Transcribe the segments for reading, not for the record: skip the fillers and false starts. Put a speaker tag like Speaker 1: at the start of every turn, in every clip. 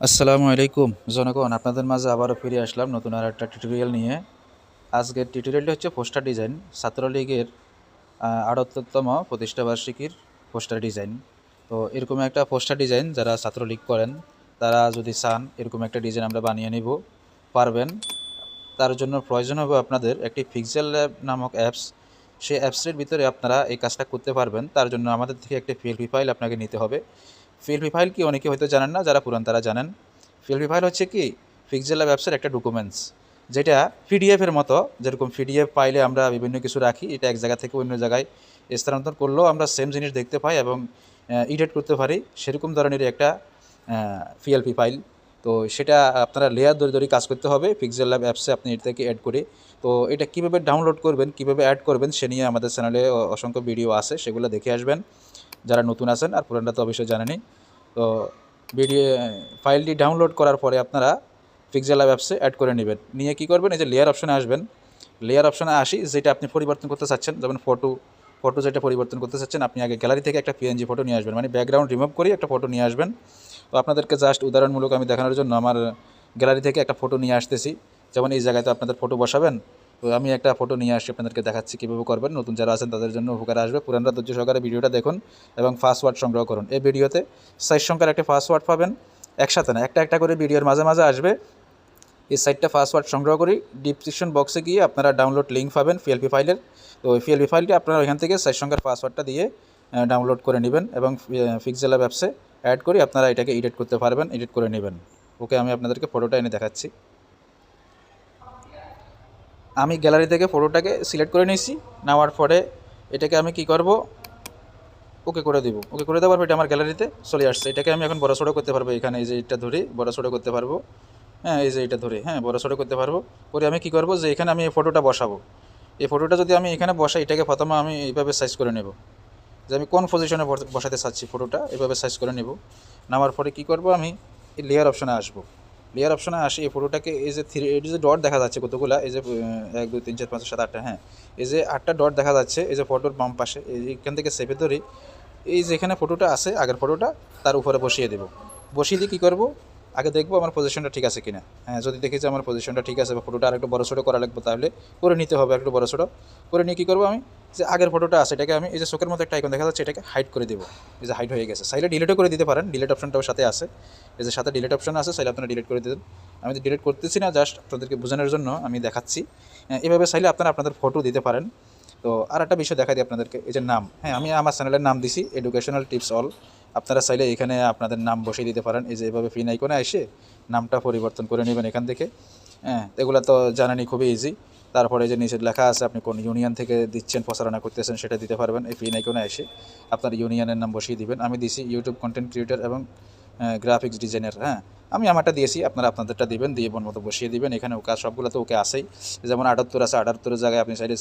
Speaker 1: আসসালামু আলাইকুম জনগণ, আপনাদের মাঝে আবারও ফিরে আসলাম নতুন আর একটা টিউটোরিয়াল নিয়ে। আজকের টিউটোরিয়ালটি হচ্ছে পোস্টার ডিজাইন, ছাত্রলীগের ৭৮তম প্রতিষ্ঠাবার্ষিকীর পোস্টার ডিজাইন। তো এরকম একটা পোস্টার ডিজাইন যারা ছাত্রলীগ করেন তারা যদি চান এরকম একটা ডিজাইন আমরা বানিয়ে নিব পারবেন। তার জন্য প্রয়োজন হবে আপনাদের একটি পিক্সেল ল্যাব নামক অ্যাপস। সেই অ্যাপসের ভিতরে আপনারা এই কাজটা করতে পারবেন। তার জন্য আমাদের থেকে একটি পিএলপি ফাইল আপনাকে নিতে হবে। পিএলপি ফাইল কি অনেকে হয়তো জানেন না, যারা পুরান তারা জানেন। পিএলপি ফাইল হচ্ছে কি পিক্সেল ল্যাব অ্যাপসের একটা ডকুমেন্টস, যেটা পিডিএফের মতো। যেরকম পিডিএফ ফাইলে আমরা বিভিন্ন কিছু রাখি, এটা এক জায়গা থেকে অন্য জায়গায় স্থানান্তর করলেও আমরা সেম জিনিস দেখতে পাই এবং এডিট করতে পারি, সেরকম ধরনের একটা পিএলপি ফাইল। তো সেটা আপনারা লেয়ার ধরে ধরে কাজ করতে হবে পিক্সেল ল্যাব অ্যাপসে। আপনি এটাকে অ্যাড করে, তো এটা কীভাবে ডাউনলোড করবেন, কীভাবে অ্যাড করবেন সে নিয়ে আমাদের চ্যানেলে অসংখ্য ভিডিও আছে, সেগুলো দেখে আসবেন যারা নতুন আছেন, আর পুরানরা তো অবশ্যই জানেনই। তো ভিডিও ফাইলটি ডাউনলোড করার পরে আপনারা পিক্সেল ল্যাব অ্যাপসে অ্যাড করে নেবেন। নিয়ে কী করবেন, এই যে লেয়ার অপশনে আসবেন। লেয়ার অপশনে আসি, যেটা আপনি পরিবর্তন করতে চাচ্ছেন, যেমন ফটো যেটা পরিবর্তন করতে চাচ্ছেন, আপনি আগে গ্যালারি থেকে একটা পিএনজি ফটো নিয়ে আসবেন, মানে ব্যাকগ্রাউন্ড রিমুভ করে একটা ফটো নিয়ে আসবেন। তো আপনাদেরকে জাস্ট উদাহরণমূলক আমি দেখানোর জন্য আমার গ্যালারি থেকে একটা ফটো নিয়ে আসতেছি। যেমন এই জায়গায় তো আপনাদের ফটো বসাবেন, তো আমি একটা ফটো নিয়ে আসছি, আপনাদেরকে দেখাচ্ছি কীভাবে করবেন। নতুন যারা আছেন তাদের জন্য উপকারে আসবে। পুরানরা ধৈর্য সহকারে ভিডিওটা দেখুন এবং পাসওয়ার্ড সংগ্রহ করুন। এই ভিডিওতে 6 সংখ্যার একটা পাসওয়ার্ড পাবেন, একসাথে না, একটা একটা করে ভিডিওর মাঝে মাঝে আসবে। এই সাইটটা পাসওয়ার্ড সংগ্রহ করি, ডিসক্রিপশন বক্সে গিয়ে আপনারা ডাউনলোড লিঙ্ক পাবেন পিএলপি ফাইলের। তো ওই পিএলপি ফাইলটি আপনারা ওইখান থেকে 6 সংখ্যার পাসওয়ার্ডটা দিয়ে ডাউনলোড করে নেবেন এবং পিক্সেল ল্যাব অ্যাপসে অ্যাড করে আপনারা এটাকে এডিট করতে পারবেন, এডিট করে নেবেন। ওকে, আমি আপনাদেরকে ফটোটা এনে দেখাচ্ছি। আমি গ্যালারি থেকে ফটোটাকে সিলেক্ট করে নিয়েছি। নেওয়ার পরে এটাকে আমি কি করব, ওকে করে দিব। ওকে করে দেওয়ার পর এটা আমার গ্যালারিতে চলে আসছে। এটাকে আমি এখন বড়সড় করতে পারবো, এখানে এই যে এটা ধরে বড়সড় করতে পারবো। হ্যাঁ, এই যে এটা ধরে বড়সড় করতে পারবো। করে আমি কি করব, যে এখানে আমি এই ফটোটা বসাবো। এই ফটোটা যদি আমি এখানে বসাই, এটাকে প্রথমে আমি এইভাবে সাইজ করে নেব, যে আমি কোন পজিশনে বসাতে চাচ্ছি ফটোটা, এভাবে সাইজ করে নেব। নেওয়ার পরে কী করব, আমি এই লেয়ার অপশনে আসবো। লেয়ার অপশনে আসি, এই ফটোটাকে এই যে এই যে ডট দেখা যাচ্ছে কতগুলো, এই যে 1 2 3 4 5 6 7 8টা, হ্যাঁ, এই যে 8টা ডট দেখা যাচ্ছে এই যে ফটোর বাম পাশে, এইখান থেকে চেপে ধরে এই যে এখানে ফটোটা আছে আগের ফটোটা তার উপরে বসিয়ে দেব। বসিয়ে দিয়ে কী করব, আগে দেখবো আমার পজিশনটা ঠিক আছে কিনা। হ্যাঁ, যদি দেখি যে আমার পজিশনটা ঠিক আছে বা ফটোটা আরেকটু বড়সড় করা লাগবে, তাহলে করে নিতে হবে একটু বড়সড়। করে নিয়ে কী করবো, আমি যে আগের ফটোটা আছে এটাকে আমি এই যে চোখের মতো একটা আইকন দেখা যাচ্ছে, এটাকে হাইড করে দেবো। এই যে হাইড হয়ে গেছে, চাইলে ডিলিটও করে দিতে পারেন, ডিলিট অপশনটাও সাথে আছে। এই যে সাথে ডিলিট অপশন আছে, চাইলে আপনারা ডিলিট করে দেবেন। আমি তো ডিলিট করতেছি না, জাস্ট আপনাদেরকে বোঝানোর জন্য আমি দেখাচ্ছি। এভাবে চাইলে আপনারা আপনাদের ফটো দিতে পারেন। তো আর একটা বিষয় দেখা দিই আপনাদেরকে, এই যে নাম, হ্যাঁ, আমি আমার চ্যানেলের নাম দিছি এডুকেশনাল টিপস অল। আপনারা চাইলে এখানে আপনাদের নাম বসিয়ে দিতে পারেন। এই যে এভাবে পিন আইকনে এসে নামটা পরিবর্তন করে নেবেন এখান থেকে। হ্যাঁ, এগুলো তো জানেনই, খুবই ইজি। তারপরে যে নিচে লেখা আছে আপনি কোন ইউনিয়ন থেকে দিচ্ছেন, প্রচারণা করতেছেন, সেটা দিতে পারবেন। এই পিন আইকনে এসে আপনার ইউনিয়নের নাম বসিয়ে দিবেন। আমি দিছি ইউটিউব কন্টেন্ট ক্রিয়েটর এবং গ্রাফিক্স ডিজাইনার। হ্যাঁ, আমি আমারটা দিয়েছি, আপনারা আপনাদেরটা দিবেন, দিয়ে মন মতো বসিয়ে দিবেন। এখানে কাজ সবগুলো তো ওকে আসেই। যেমন 78 আছে, 78-এর জায়গায় আপনি চাইলে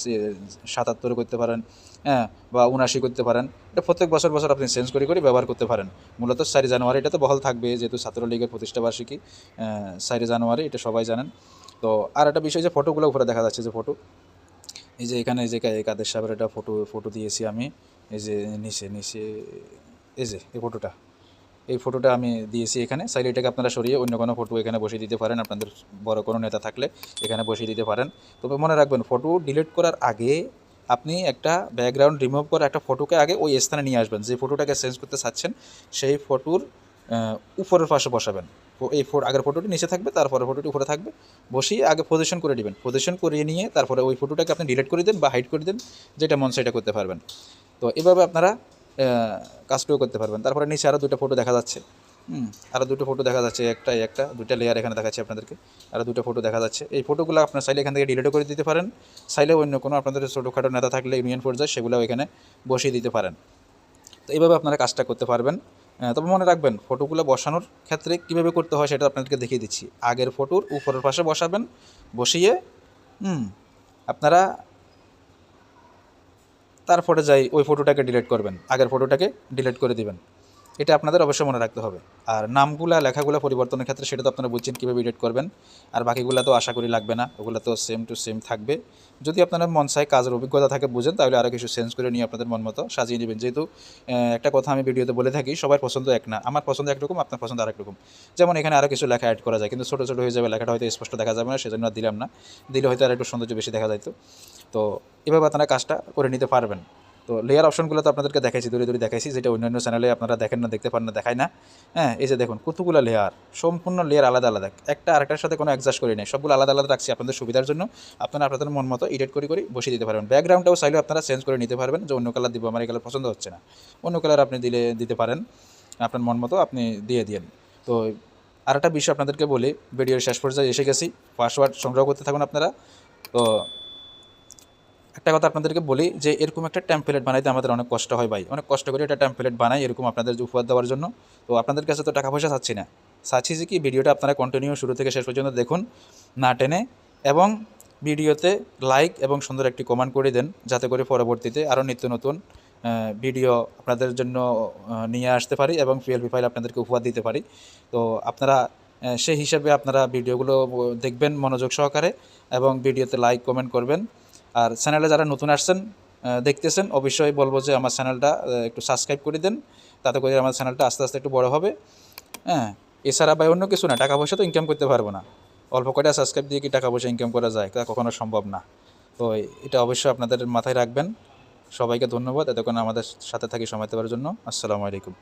Speaker 1: 77 করতে পারেন, হ্যাঁ, বা 79 করতে পারেন। এটা প্রত্যেক বছর বছর আপনি চেঞ্জ করে করে ব্যবহার করতে পারেন। মূলত 4 জানুয়ারি এটা তো বহাল থাকবে, যেহেতু ছাত্রলীগের প্রতিষ্ঠাবার্ষিকী। 4 জানুয়ারি এটা সবাই জানেন। তো আর একটা বিষয়, যে ফটোগুলো উপরে দেখা যাচ্ছে, যে ফটো এই যে এখানে এই যে কাদের সাহেবের একটা ফটো দিয়েছি আমি। এই যে নিচে নিচে এই যে এই ফটোটা আমি দিয়েছি এখানে। চাইলে এটাকে আপনারা সরিয়ে অন্য কোনো ফটো এখানে বসিয়ে দিতে পারেন, আপনাদের বড় কোনো নেতা থাকলে এখানে বসিয়ে দিতে পারেন। তবে মনে রাখবেন, ফটো ডিলিট করার আগে আপনি একটা ব্যাকগ্রাউন্ড রিমুভ করে একটা ফটোকে আগে ওই স্থানে নিয়ে আসবেন, যে ফটোটাকে চেঞ্জ করতে চাচ্ছেন সেই ফটোর উপরের পাশে বসাবেন। এই আগের ফটোটি নিচে থাকবে, তারপরে ফটোটি উপরে থাকবে। বসিয়ে আগে পজিশন করে দিবেন, পজিশন করিয়ে নিয়ে তারপরে ওই ফটোটাকে আপনি ডিলিট করে দেন বা হাইড করে দেন, যেটা মন সেটা করতে পারবেন। তো এভাবে আপনারা কাজটাও করতে পারবেন। তারপরে নিচে আরও 2টা ফটো দেখা যাচ্ছে। আরও 2টো ফটো দেখা যাচ্ছে, একটা 2টা লেয়ার এখানে দেখাচ্ছি আপনাদেরকে। আরও 2টো ফটো দেখা যাচ্ছে। এই ফটোগুলো আপনার চাইলে এখান থেকে ডিলিটও করে দিতে পারেন, চাইলে অন্য কোনো আপনাদের ছোটোখাটো নেতা থাকলে ইউনিয়ন পর্যায়ে সেগুলোও এখানে বসিয়ে দিতে পারেন। তো এইভাবে আপনারা কাজটা করতে পারবেন। তবে মনে রাখবেন, ফটোগুলো বসানোর ক্ষেত্রে কীভাবে করতে হয় সেটা আপনাদেরকে দেখিয়ে দিচ্ছি। আগের ফটোর উপরের পাশে বসাবেন, বসিয়ে আপনারা তারপরে যাই ওই ফটোটাকে ডিলিট করবেন, আগের ফটোটাকে ডিলিট করে দিবেন। এটা আপনাদের অবশ্যই মনে রাখতে হবে। আর নামগুলা লেখাগুলো পরিবর্তনের ক্ষেত্রে সেটা তো আপনারা বুঝছেন কীভাবে এডিট করবেন। আর বাকিগুলো তো আশা করি লাগবে না, ওগুলো তো সেম টু সেম থাকবে। যদি আপনারা মন চায়, কাজের অভিজ্ঞতা থাকে, বুঝেন, তাহলে আরও কিছু চেঞ্জ করে নিয়ে আপনাদের মন মতো সাজিয়ে নেবেন। যেহেতু একটা কথা আমি ভিডিওতে বলে থাকি, সবার পছন্দ এক না। আমার পছন্দ একরকম, আপনার পছন্দ আরেক রকম। যেমন এখানে আরও কিছু লেখা অ্যাড করা যায়, কিন্তু ছোটো ছোটো হয়ে যাবে, লেখাটা হয়তো স্পষ্ট দেখা যাবে না, সেজন্য আর দিলাম না। দিলে হয়তো আর একটু সৌন্দর্য বেশি দেখা যাইতো। তো এভাবে আপনারা কাজটা করে নিতে পারবেন। তো লেয়ার অপশনগুলো তো আপনাদেরকে দেখাইছি, দূরে দূরে দেখাইছি, যেটা অন্যান্য চ্যানেলে আপনারা দেখেন না, দেখতে পান না, দেখায় না। হ্যাঁ, এই যে দেখুন কতগুলো লেয়ার, সম্পূর্ণ লেয়ার আলাদা আলাদা, একটা আরেকটার সাথে কোনো অ্যাডজাস্ট করি নাই, সবগুলো আলাদা আলাদা রাখছি আপনাদের সুবিধার জন্য। আপনারা আপনাদের মন মতো এডিট করে বসিয়ে দিতে পারবেন। ব্যাকগ্রাউন্ডটাও চাইলেও আপনারা চেঞ্জ করে নিতে পারবেন, যে অন্য কালার দিব, আমার এই কালার পছন্দ হচ্ছে না, অন্য কালার আপনি দিতে পারেন, আপনার মন মতো আপনি দিয়ে দিন। তো আরেকটা বিষয় আপনাদেরকে বলি, ভিডিওর শেষ পর্যায়ে এসে গেছি, পাসওয়ার্ড সংগ্রহ করতে থাকুন আপনারা। তো একটা কথা আপনাদেরকে বলি যে এরকম একটা টেমপ্লেট বানাইতে আমাদের অনেক কষ্ট হয় ভাই, অনেক কষ্ট করে একটা টেমপ্লেট বানাই এরকম আপনাদের উপহার দেওয়ার জন্য। তো আপনাদের কাছে তো টাকা পয়সা চাচ্ছি না, চাচ্ছি যে কি ভিডিওটা আপনারা কন্টিনিউ শুরু থেকে শেষ পর্যন্ত দেখুন, না টেনে, এবং ভিডিওতে লাইক এবং সুন্দর একটি কমেন্ট করে দেন, যাতে করে পরবর্তীতে আরও নিত্য নতুন ভিডিও আপনাদের জন্য নিয়ে আসতে পারি এবং পিএলপি ফাইল আপনাদেরকে উপহার দিতে পারি। তো আপনারা সেই হিসাবে আপনারা ভিডিওগুলো দেখবেন মনোযোগ সহকারে, এবং ভিডিওতে লাইক কমেন্ট করবেন। আর চ্যানেলে যারা নতুন আসছেন, দেখতেছেন, অবশ্যই বলবো যে আমার চ্যানেলটা একটু সাবস্ক্রাইব করে দেন, তাতে করে আমার চ্যানেলটা আস্তে আস্তে একটু বড় হবে। হ্যাঁ, এছাড়া ভাই অন্য কিছু না, টাকা পয়সা তো ইনকাম করতে পারবো না, অল্প কয়টা সাবস্ক্রাইব দিয়ে কি টাকা পয়সা ইনকাম করা যায়? তা কখনো সম্ভব না। তো এটা অবশ্যই আপনাদের মাথায় রাখবেন। সবাইকে ধন্যবাদ এতক্ষণ আমাদের সাথে থাকি সময় দেওয়ার জন্য। আসসালামু আলাইকুম।